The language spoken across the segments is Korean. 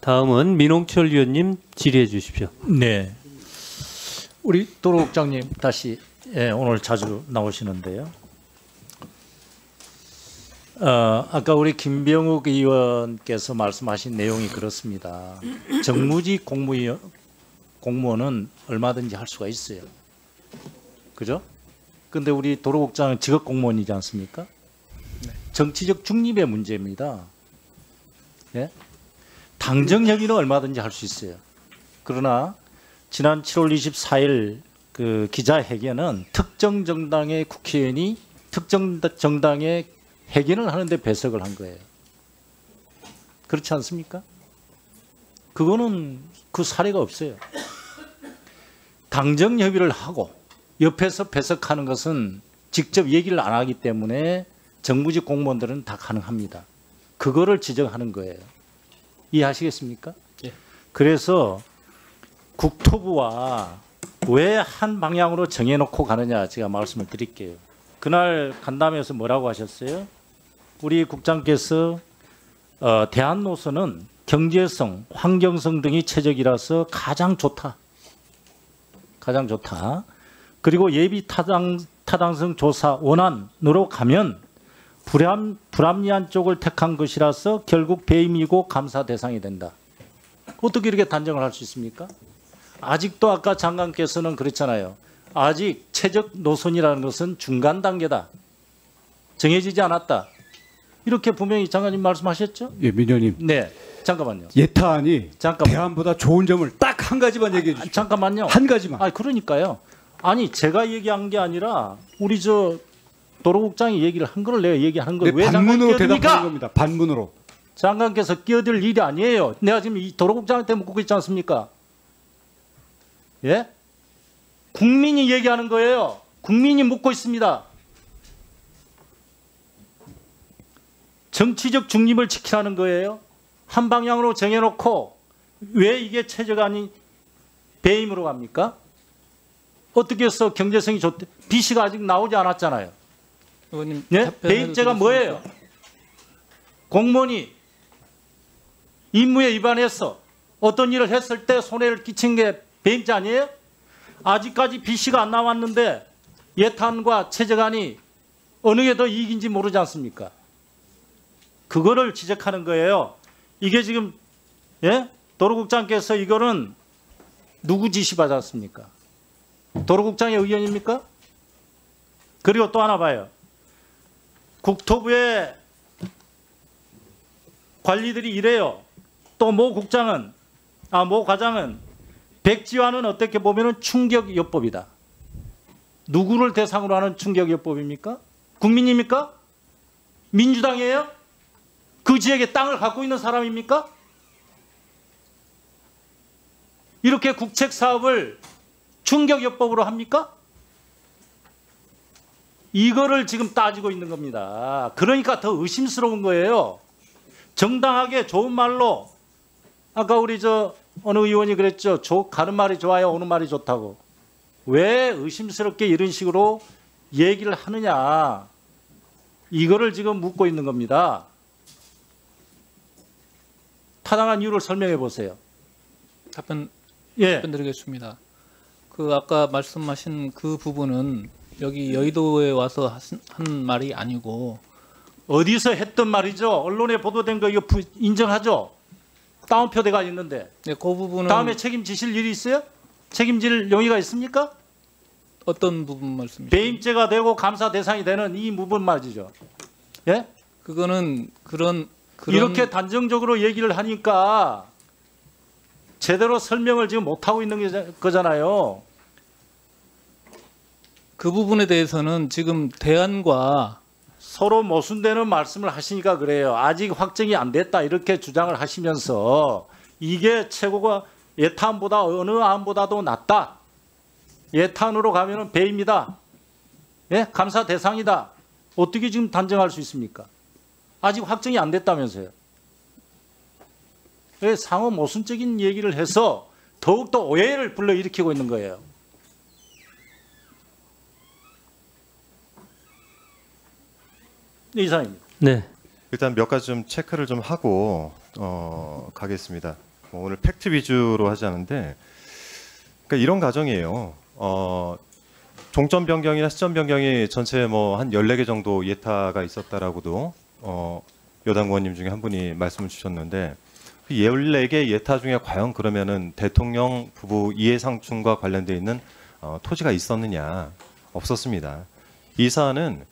다음은 민홍철 의원님 질의해 주십시오. 네. 우리 도로국장님 다시 오늘 자주 나오시는데요. 아까 우리 김병욱 의원께서 말씀하신 내용이 그렇습니다. 정무직 공무원은 얼마든지 할 수가 있어요. 그죠? 근데 우리 도로국장은 직업 공무원이지 않습니까? 정치적 중립의 문제입니다. 예? 당정 협의는 얼마든지 할 수 있어요. 그러나 지난 7월 24일 그 기자회견은 특정 정당의 국회의원이 특정 정당의 회견을 하는데 배석을 한 거예요. 그렇지 않습니까? 그거는 그 사례가 없어요. 당정 협의를 하고 옆에서 배석하는 것은 직접 얘기를 안 하기 때문에 정부직 공무원들은 다 가능합니다. 그거를 지적하는 거예요. 이해하시겠습니까? 예. 그래서 국토부와 왜 한 방향으로 정해놓고 가느냐 제가 말씀을 드릴게요. 그날 간담회에서 뭐라고 하셨어요? 우리 국장께서 대안 노선은 경제성, 환경성 등이 최적이라서 가장 좋다. 가장 좋다. 그리고 예비 타당성 조사 원안으로 가면 불합리한 쪽을 택한 것이라서 결국 배임이고 감사 대상이 된다. 어떻게 이렇게 단정을 할 수 있습니까? 아직도 아까 장관께서는 그랬잖아요. 아직 최적 노선이라는 것은 중간 단계다. 정해지지 않았다. 이렇게 분명히 장관님 말씀하셨죠? 예, 민 의원님. 네. 잠깐만요. 예타안이 잠깐만. 대안보다 좋은 점을 딱 한 가지만 얘기해 주십시오. 잠깐만요. 한 가지만. 그러니까요. 아니 제가 얘기한 게 아니라 우리 도로국장이 얘기를 한 걸 내가 얘기하는 걸 왜 반문으로 장관 대답하는 겁니다. 반문으로. 장관께서 끼어들 일이 아니에요. 내가 지금 이 도로국장한테 묻고 있지 않습니까? 예? 국민이 얘기하는 거예요. 국민이 묻고 있습니다. 정치적 중립을 지키라는 거예요. 한 방향으로 정해놓고 왜 이게 최저가 아닌 배임으로 갑니까? 어떻게 해서 경제성이 좋대? B씨가 아직 나오지 않았잖아요. 의원님, 네? 배임죄가 뭐예요? 공무원이 임무에 위반해서 어떤 일을 했을 때 손해를 끼친 게 배임죄 아니에요? 아직까지 B씨가 안 나왔는데 예탄과 최저간이 어느 게 더 이익인지 모르지 않습니까? 그거를 지적하는 거예요. 이게 지금 도로국장께서 이거는 누구 지시 받았습니까? 도로국장의 의견입니까? 그리고 또 하나 봐요. 국토부의 관리들이 이래요. 또 모 국장은 모 과장은 백지화는 어떻게 보면은 충격요법이다. 누구를 대상으로 하는 충격요법입니까? 국민입니까? 민주당이에요? 그 지역에 땅을 갖고 있는 사람입니까? 이렇게 국책 사업을 충격요법으로 합니까? 이거를 지금 따지고 있는 겁니다. 그러니까 더 의심스러운 거예요. 정당하게 좋은 말로 아까 우리 어느 의원이 그랬죠. 가는 말이 좋아요, 오는 말이 좋다고. 왜 의심스럽게 이런 식으로 얘기를 하느냐. 이거를 지금 묻고 있는 겁니다. 타당한 이유를 설명해 보세요. 답변드리겠습니다. 그 아까 말씀하신 그 부분은 여기 여의도에 와서 한 말이 아니고 어디서 했던 말이죠. 언론에 보도된 거 이거 인정하죠. 다운표대가 있는데. 네, 그 부분은 다음에 책임지실 일이 있어요? 책임질 용의가 있습니까? 어떤 부분 말씀이시죠? 배임죄가 되고 감사 대상이 되는 이 부분 말이죠. 예? 그거는 그런 이렇게 단정적으로 얘기를 하니까 제대로 설명을 지금 못하고 있는 거잖아요. 그 부분에 대해서는 지금 대안과 서로 모순되는 말씀을 하시니까 그래요. 아직 확정이 안 됐다 이렇게 주장을 하시면서 이게 최고가 예탄보다 어느 안보다도 낫다. 예탄으로 가면은 배임이다. 예? 감사 대상이다. 어떻게 지금 단정할 수 있습니까? 아직 확정이 안 됐다면서요. 왜 상호 모순적인 얘기를 해서 더욱더 오해를 불러일으키고 있는 거예요. 네, 이상입니다. 네. 일단 몇 가지 좀 체크를 좀 하고 가겠습니다. 뭐 오늘 팩트 위주로 하지 않은데, 그러니까 이런 가정이에요. 종점 변경이나 시점 변경이 전체 뭐 한 14개 정도 예타가 있었다라고도 여당 의원님 중에 한 분이 말씀을 주셨는데, 그 14개 예타 중에 과연 그러면은 대통령 부부 이해상충과 관련돼 있는 토지가 있었느냐? 없었습니다. 이 사안은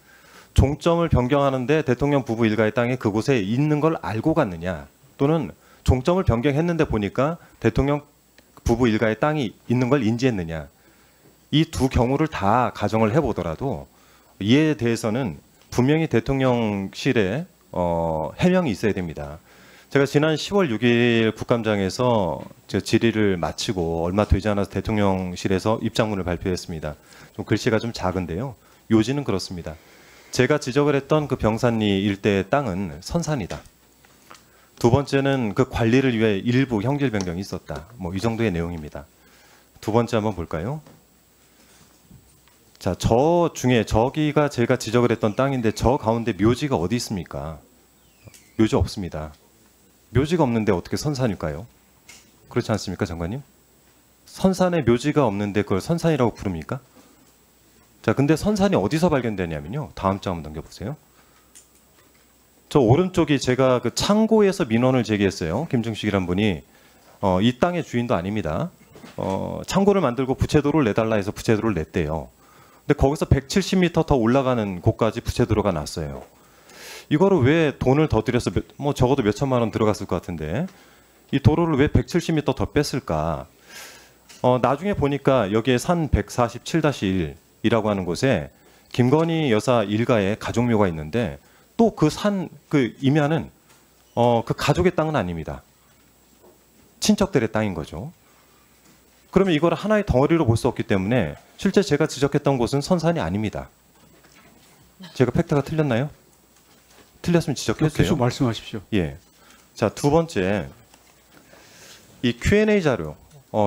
종점을 변경하는데 대통령 부부 일가의 땅이 그곳에 있는 걸 알고 갔느냐, 또는 종점을 변경했는데 보니까 대통령 부부 일가의 땅이 있는 걸 인지했느냐, 이 두 경우를 다 가정을 해보더라도 이에 대해서는 분명히 대통령실에 해명이 있어야 됩니다. 제가 지난 10월 6일 국감장에서 질의를 마치고 얼마 되지 않아서 대통령실에서 입장문을 발표했습니다. 좀 글씨가 좀 작은데요. 요지는 그렇습니다. 제가 지적을 했던 그 병산리 일대의 땅은 선산이다. 두 번째는 그 관리를 위해 일부 형질 변경이 있었다. 뭐 이 정도의 내용입니다. 두 번째 한번 볼까요? 자, 저 중에 저기가 제가 지적을 했던 땅인데 저 가운데 묘지가 어디 있습니까? 묘지 없습니다. 묘지가 없는데 어떻게 선산일까요? 그렇지 않습니까, 장관님? 선산에 묘지가 없는데 그걸 선산이라고 부릅니까? 자, 근데 선산이 어디서 발견되냐면요. 다음 장 한번 넘겨보세요. 저 오른쪽이 제가 그 창고에서 민원을 제기했어요. 김중식이란 분이 이 땅의 주인도 아닙니다. 창고를 만들고 부채도를 내달라 해서 부채도를 냈대요. 근데 거기서 170m 더 올라가는 곳까지 부채도로가 났어요. 이거를 왜 돈을 더 들여서 뭐 적어도 몇 천만 원 들어갔을 것 같은데 이 도로를 왜 170m 더 뺐을까? 나중에 보니까 여기에 산 147-1이라고 하는 곳에 김건희 여사 일가의 가족묘가 있는데 또 그 산 그 임야는 그 가족의 땅은 아닙니다. 친척들의 땅인 거죠. 그러면 이걸 하나의 덩어리로 볼 수 없기 때문에 실제 제가 지적했던 곳은 선산이 아닙니다. 제가 팩트가 틀렸나요? 틀렸으면 지적해주세요. 계속 말씀하십시오. 예. 자, 두 번째, 이 Q&A 자료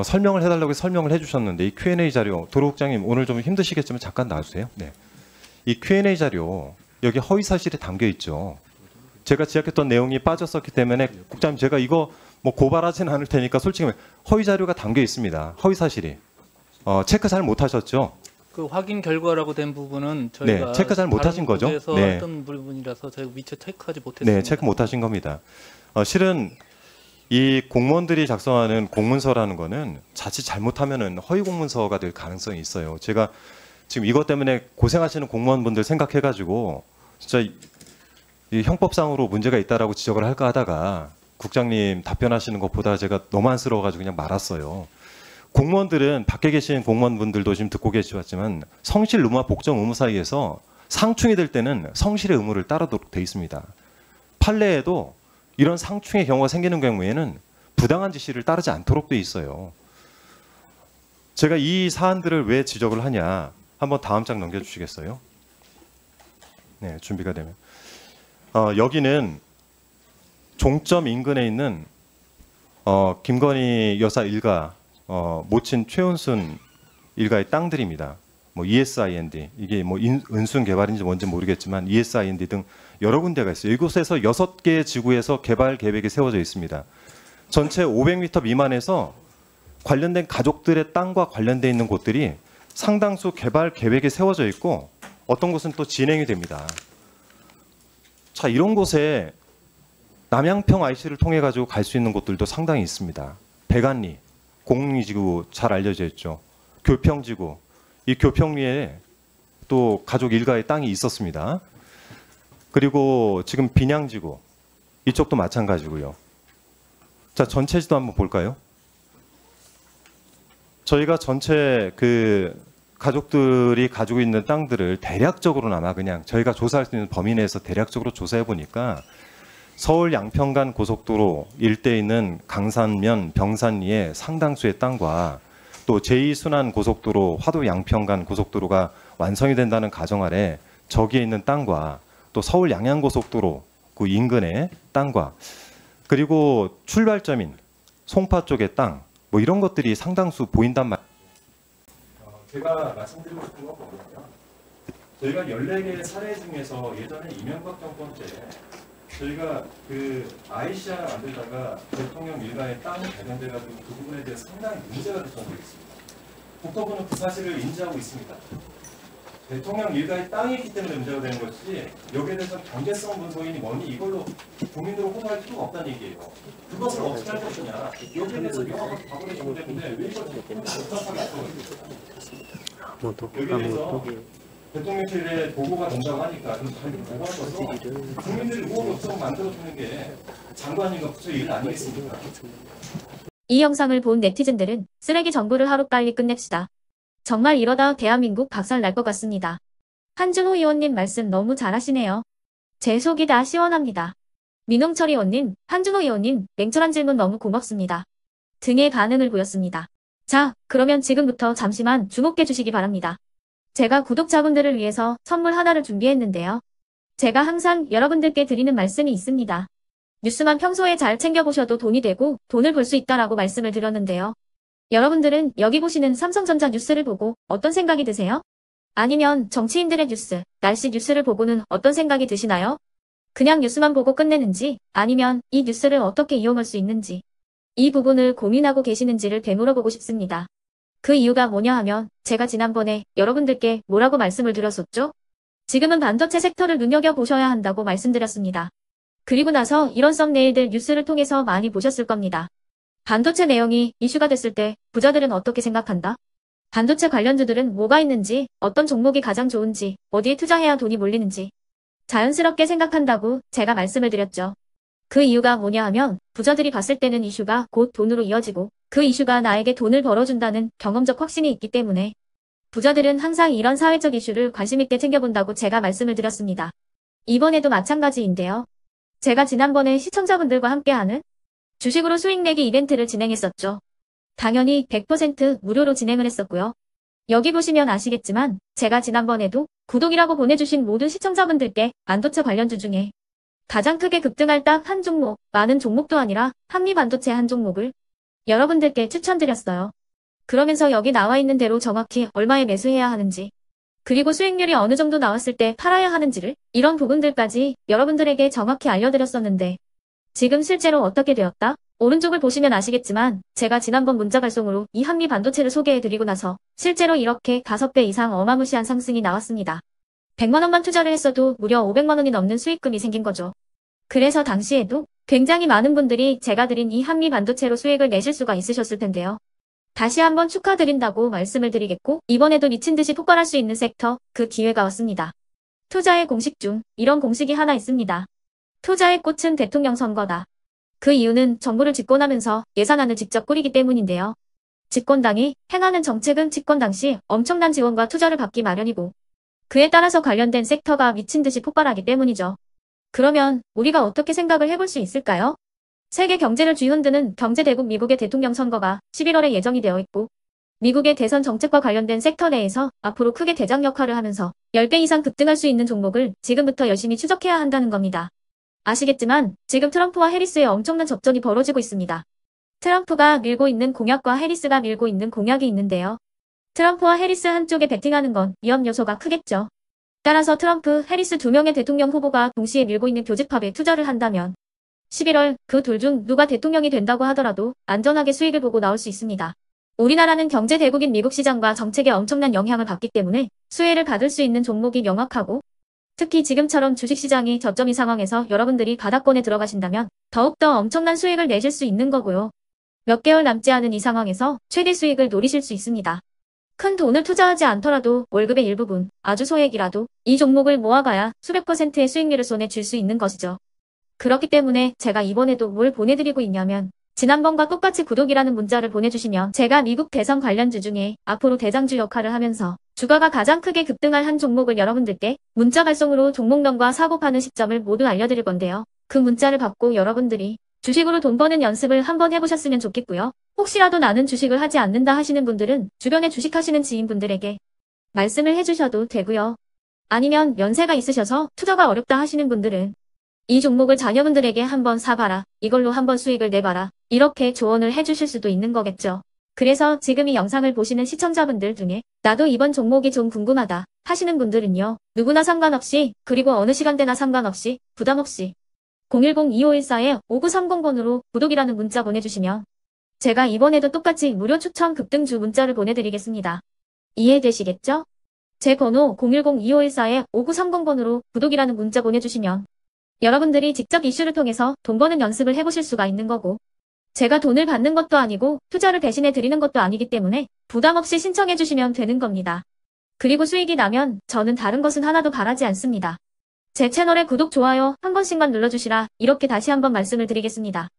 설명을 해달라고 설명을 해주셨는데 이 Q&A 자료 도로국장님 오늘 좀 힘드시겠지만 잠깐 나와주세요. 네. 이 Q&A 자료 여기 허위 사실이 담겨 있죠. 제가 지적했던 내용이 빠졌었기 때문에 국장님 제가 이거 뭐 고발하지는 않을 테니까 솔직히 허위 자료가 담겨 있습니다. 허위 사실이 체크 잘 못하셨죠? 그 확인 결과라고 된 부분은 저희가 네, 체크 잘 못하신 거죠? 네. 했던 부분이라서 저희가 미처 체크하지 못했습니다. 네, 체크 못하신 겁니다. 실은 이 공무원들이 작성하는 공문서라는 거는 자칫 잘못하면은 허위 공문서가 될 가능성이 있어요. 제가 지금 이것 때문에 고생하시는 공무원분들 생각해가지고 진짜 이 형법상으로 문제가 있다라고 지적을 할까 하다가 국장님 답변하시는 것보다 제가 너무 안쓰러워가지고 그냥 말았어요. 공무원들은 밖에 계신 공무원분들도 지금 듣고 계시지만 성실 의무와 복정 의무 사이에서 상충이 될 때는 성실의 의무를 따르도록 돼 있습니다. 판례에도 이런 상충의 경우가 생기는 경우에는 부당한 지시를 따르지 않도록 돼 있어요. 제가 이 사안들을 왜 지적을 하냐 한번 다음 장 넘겨주시겠어요? 네, 준비가 되면 여기는 종점 인근에 있는 김건희 여사 일가 모친 최은순 일가의 땅들입니다. 뭐 ESIND 이게 뭐 은순 개발인지 뭔지 모르겠지만 ESIND 등 여러 군데가 있어요. 이곳에서 6개의 지구에서 개발 계획이 세워져 있습니다. 전체 500m 미만에서 관련된 가족들의 땅과 관련돼 있는 곳들이 상당수 개발 계획이 세워져 있고 어떤 곳은 또 진행이 됩니다. 자, 이런 곳에 남양평 IC를 통해 가지고 갈 수 있는 곳들도 상당히 있습니다. 백안리 공리지구 잘 알려져 있죠. 교평지구 이 교평리에 또 가족 일가의 땅이 있었습니다. 그리고 지금 빈양지구 이쪽도 마찬가지고요. 자, 전체 지도 한번 볼까요? 저희가 전체 그 가족들이 가지고 있는 땅들을 대략적으로나마 그냥 저희가 조사할 수 있는 범위 내에서 대략적으로 조사해 보니까 서울 양평간 고속도로 일대에 있는 강산면 병산리의 상당수의 땅과 또 제2순환 고속도로 화도 양평간 고속도로가 완성이 된다는 가정 아래 저기에 있는 땅과 또 서울 양양고속도로 그 인근의 땅과 그리고 출발점인 송파 쪽의 땅 뭐 이런 것들이 상당수 보인단 말이에요. 제가 말씀드리고 싶은 건 뭐냐면 저희가 14개의 사례 중에서 예전에 이명박 정권 때 저희가 그 아이시아를 만들다가 대통령 일가의 땅이 발견돼가지고 그 부분에 대해 상당히 문제가 됐던 적이 있습니다. 국토부는 그 사실을 인지하고 있습니다. 대통령 일가의 땅이 있기 때문에 문제가 되는 것이지 여기에 대해서 경제성 분석이니 뭐니 이걸로 국민들을 호소할 필요가 없다는 얘기예요. 그것을 어떻게 할 것이냐. 여기에 대해서 명확하게 답을 해주면 되는데 왜 이걸 복잡하게 했어. 여기에 대해서 대통령실에 보고가 된다고 하니까 그럼 자기 보고하셔서 국민들이 의혹이 없도록 만들어주는 게 장관님과 부처의 일 아니겠습니까? 이 영상을 본 네티즌들은 쓰레기 정부를 하루빨리 끝냅시다. 정말 이러다 대한민국 박살 날 것 같습니다. 한준호 의원님 말씀 너무 잘하시네요. 제 속이 다 시원합니다. 민홍철 의원님, 한준호 의원님 냉철한 질문 너무 고맙습니다. 등의 반응을 보였습니다. 자, 그러면 지금부터 잠시만 주목해 주시기 바랍니다. 제가 구독자분들을 위해서 선물 하나를 준비했는데요. 제가 항상 여러분들께 드리는 말씀이 있습니다. 뉴스만 평소에 잘 챙겨보셔도 돈이 되고 돈을 벌 수 있다라고 말씀을 드렸는데요. 여러분들은 여기 보시는 삼성전자 뉴스를 보고 어떤 생각이 드세요? 아니면 정치인들의 뉴스, 날씨 뉴스를 보고는 어떤 생각이 드시나요? 그냥 뉴스만 보고 끝내는지 아니면 이 뉴스를 어떻게 이용할 수 있는지 이 부분을 고민하고 계시는지를 되물어보고 싶습니다. 그 이유가 뭐냐 하면 제가 지난번에 여러분들께 뭐라고 말씀을 드렸었죠? 지금은 반도체 섹터를 눈여겨보셔야 한다고 말씀드렸습니다. 그리고 나서 이런 썸네일들 뉴스를 통해서 많이 보셨을 겁니다. 반도체 내용이 이슈가 됐을 때 부자들은 어떻게 생각한다? 반도체 관련주들은 뭐가 있는지, 어떤 종목이 가장 좋은지, 어디에 투자해야 돈이 몰리는지 자연스럽게 생각한다고 제가 말씀을 드렸죠. 그 이유가 뭐냐 하면 부자들이 봤을 때는 이슈가 곧 돈으로 이어지고 그 이슈가 나에게 돈을 벌어준다는 경험적 확신이 있기 때문에 부자들은 항상 이런 사회적 이슈를 관심 있게 챙겨본다고 제가 말씀을 드렸습니다. 이번에도 마찬가지인데요. 제가 지난번에 시청자분들과 함께하는 주식으로 수익 내기 이벤트를 진행했었죠. 당연히 100% 무료로 진행을 했었고요. 여기 보시면 아시겠지만 제가 지난번에도 구독이라고 보내주신 모든 시청자분들께 반도체 관련주 중에 가장 크게 급등할 딱 한 종목, 많은 종목도 아니라 한미반도체 한 종목을 여러분들께 추천드렸어요. 그러면서 여기 나와 있는 대로 정확히 얼마에 매수해야 하는지 그리고 수익률이 어느 정도 나왔을 때 팔아야 하는지를 이런 부분들까지 여러분들에게 정확히 알려드렸었는데 지금 실제로 어떻게 되었다? 오른쪽을 보시면 아시겠지만 제가 지난번 문자 발송으로 이 한미 반도체를 소개해드리고 나서 실제로 이렇게 5배 이상 어마무시한 상승이 나왔습니다. 100만 원만 투자를 했어도 무려 500만 원이 넘는 수익금이 생긴 거죠. 그래서 당시에도 굉장히 많은 분들이 제가 드린 이 한미 반도체로 수익을 내실 수가 있으셨을 텐데요. 다시 한번 축하드린다고 말씀을 드리겠고 이번에도 미친 듯이 폭발할 수 있는 섹터 그 기회가 왔습니다. 투자의 공식 중 이런 공식이 하나 있습니다. 투자의 꽃은 대통령 선거다. 그 이유는 정부를 집권하면서 예산안을 직접 꾸리기 때문인데요. 집권당이 행하는 정책은 집권 당시 엄청난 지원과 투자를 받기 마련이고 그에 따라서 관련된 섹터가 미친 듯이 폭발하기 때문이죠. 그러면 우리가 어떻게 생각을 해볼 수 있을까요? 세계 경제를 쥐흔드는 경제대국 미국의 대통령 선거가 11월에 예정이 되어 있고 미국의 대선 정책과 관련된 섹터 내에서 앞으로 크게 대장 역할을 하면서 10배 이상 급등할 수 있는 종목을 지금부터 열심히 추적해야 한다는 겁니다. 아시겠지만 지금 트럼프와 해리스의 엄청난 접전이 벌어지고 있습니다. 트럼프가 밀고 있는 공약과 해리스가 밀고 있는 공약이 있는데요. 트럼프와 해리스 한쪽에 베팅하는 건 위험 요소가 크겠죠. 따라서 트럼프, 해리스 두 명의 대통령 후보가 동시에 밀고 있는 교집합에 투자를 한다면 11월 그 둘 중 누가 대통령이 된다고 하더라도 안전하게 수익을 보고 나올 수 있습니다. 우리나라는 경제 대국인 미국 시장과 정책에 엄청난 영향을 받기 때문에 수혜를 받을 수 있는 종목이 명확하고 특히 지금처럼 주식시장이 저점인 상황에서 여러분들이 바닥권에 들어가신다면 더욱더 엄청난 수익을 내실 수 있는 거고요. 몇 개월 남지 않은 이 상황에서 최대 수익을 노리실 수 있습니다. 큰 돈을 투자하지 않더라도 월급의 일부분, 아주 소액이라도 이 종목을 모아가야 수백 %의 수익률을 손에 쥘 수 있는 것이죠. 그렇기 때문에 제가 이번에도 뭘 보내드리고 있냐면 지난번과 똑같이 구독이라는 문자를 보내주시면 제가 미국 대선 관련주 중에 앞으로 대장주 역할을 하면서 주가가 가장 크게 급등할 한 종목을 여러분들께 문자 발송으로 종목명과 사고 파는 시점을 모두 알려드릴 건데요. 그 문자를 받고 여러분들이 주식으로 돈 버는 연습을 한번 해보셨으면 좋겠고요. 혹시라도 나는 주식을 하지 않는다 하시는 분들은 주변에 주식하시는 지인분들에게 말씀을 해주셔도 되고요. 아니면 연세가 있으셔서 투자가 어렵다 하시는 분들은 이 종목을 자녀분들에게 한번 사봐라. 이걸로 한번 수익을 내봐라. 이렇게 조언을 해주실 수도 있는 거겠죠. 그래서 지금 이 영상을 보시는 시청자분들 중에 나도 이번 종목이 좀 궁금하다 하시는 분들은요. 누구나 상관없이 그리고 어느 시간대나 상관없이 부담 없이 010-2514-5930번으로 구독이라는 문자 보내주시면 제가 이번에도 똑같이 무료 추천 급등주 문자를 보내드리겠습니다. 이해되시겠죠? 제 번호 010-2514-5930번으로 구독이라는 문자 보내주시면 여러분들이 직접 이슈를 통해서 돈 버는 연습을 해보실 수가 있는 거고, 제가 돈을 받는 것도 아니고 투자를 대신해 드리는 것도 아니기 때문에 부담 없이 신청해 주시면 되는 겁니다. 그리고 수익이 나면 저는 다른 것은 하나도 바라지 않습니다. 제 채널에 구독, 좋아요 한 번씩만 눌러주시라 이렇게 다시 한번 말씀을 드리겠습니다.